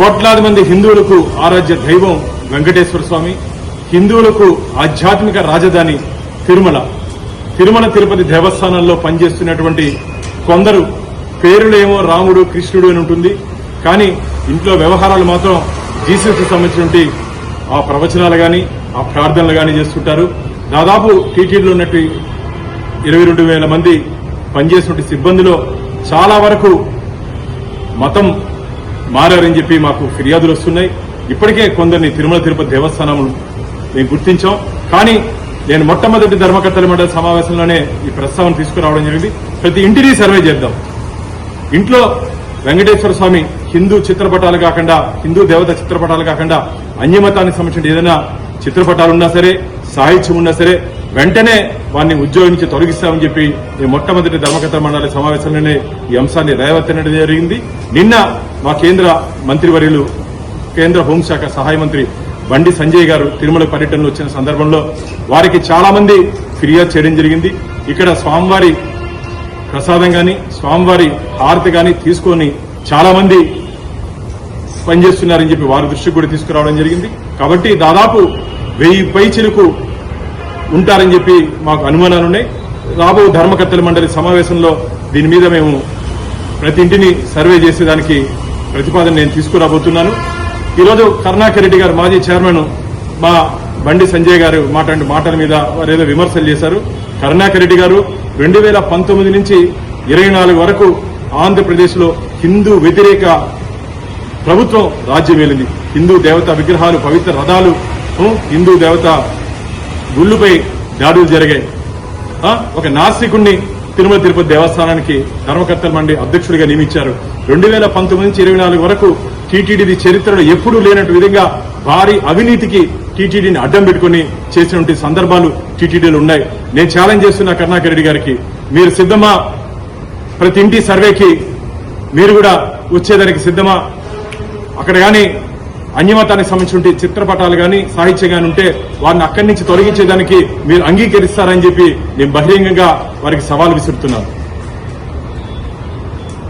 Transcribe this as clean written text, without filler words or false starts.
కోట్లాది మంది హిందువులకు ఆరాధ్య దైవం వెంకటేశ్వర స్వామి, హిందువులకు ఆధ్యాత్మిక రాజధాని తిరుమల తిరుపతి దేవస్థానంలో పనిచేస్తున్నటువంటి కొందరు పేరులేమో రాముడు కృష్ణుడు అని ఉంటుంది, కానీ ఇంట్లో వ్యవహారాలు మాత్రం జీసస్కి సంబంధించినటువంటి ఆ ప్రవచనాలు గాని ఆ ప్రార్థనలు గాని చేస్తుంటారు. దాదాపు టీటీడీలో ఉన్నట్టు 22,000 మంది పనిచేసినటువంటి సిబ్బందిలో చాలా వరకు మతం మారని చెప్పి మాకు ఫిర్యాదులు వస్తున్నాయి. ఇప్పటికే కొందరిని తిరుమల తిరుపతి దేవస్థానం మేము గుర్తించాం. కానీ నేను మొట్టమొదటి ధర్మకర్తల మండలి సమావేశంలోనే ఈ ప్రస్తావన తీసుకురావడం జరిగింది. ప్రతి ఇంటిని సర్వే చేద్దాం. ఇంట్లో వెంకటేశ్వర స్వామి హిందూ చిత్రపటాలు కాకుండా, హిందూ దేవత చిత్రపటాలు కాకుండా అన్యమతానికి సంబంధించిన ఏదైనా చిత్రపటాలు ఉన్నా సరే, సాహిత్యం ఉన్నా సరే వెంటనే వారిని ఉద్యోగం నుంచి తొలగిస్తామని చెప్పి ఈ మొట్టమొదటి ధర్మకర్తల మండలి సమావేశంలోనే ఈ అంశాన్ని రేవత్తనడం జరిగింది. నిన్న మా కేంద్ర మంత్రివర్యులు, కేంద్ర హోంశాఖ సహాయ మంత్రి బండి సంజయ్ గారు తిరుమల పర్యటనలో వచ్చిన సందర్భంలో వారికి చాలా మంది ఫిర్యాదు చేయడం జరిగింది. ఇక్కడ స్వామివారి ప్రసాదం గాని, స్వామివారి హారతి గాని తీసుకొని చాలా మంది పనిచేస్తున్నారని చెప్పి వారి దృష్టికి కూడా తీసుకురావడం జరిగింది. కాబట్టి దాదాపు 1000 పైచిలకు ఉంటారని చెప్పి మాకు అనుమానాలున్నాయి. రాబో ధర్మకర్తల మండలి సమావేశంలో దీని మీద మేము ప్రతి ఇంటిని సర్వే చేసేదానికి ప్రతిపాదన నేను తీసుకురాబోతున్నాను. ఈరోజు కరుణాకర్ రెడ్డి గారు, మాజీ చైర్మన్, మా బండి సంజయ్ గారు మాట్లాడిన మాటల మీద వారు ఏదో విమర్శలు చేశారు. కరుణాకర్ రెడ్డి గారు 2019 నుంచి 24 వరకు ఆంధ్రప్రదేశ్ లో హిందూ వ్యతిరేక ప్రభుత్వం రాజ్యమేలింది. హిందూ దేవతా విగ్రహాలు, పవిత్ర రథాలు, హిందూ దేవత గుళ్లుపై దాడులు జరిగాయి. ఒక నాస్తికుణ్ణి తిరుమల తిరుపతి దేవస్థానానికి ధర్మకర్తల మండలి అధ్యక్షుడిగా నియమించారు. 2019 నుంచి 24 వరకు టీటీడీ చరిత్రలో ఎప్పుడూ లేనట్టు విధంగా భారీ అవినీతికి టీటీడీని అడ్డం పెట్టుకుని చేసినటువంటి సందర్భాలు టీటీడీలో ఉన్నాయి. నేను ఛాలెంజ్ చేస్తున్నా కరుణాకర్ రెడ్డి గారికి, మీరు సిద్దమా? ప్రతి ఇంటి సర్వేకి మీరు కూడా వచ్చేదానికి సిద్దమా? అక్కడ గాని అన్యమతానికి సంబంధించిన చిత్రపటాలు గాని, సాహిత్యం గాని ఉంటే వారిని అక్కడి నుంచి తొలగించేదానికి మీరు అంగీకరిస్తారని చెప్పి నేను బహిరంగంగా వారికి సవాల్ విసురుతున్నాను.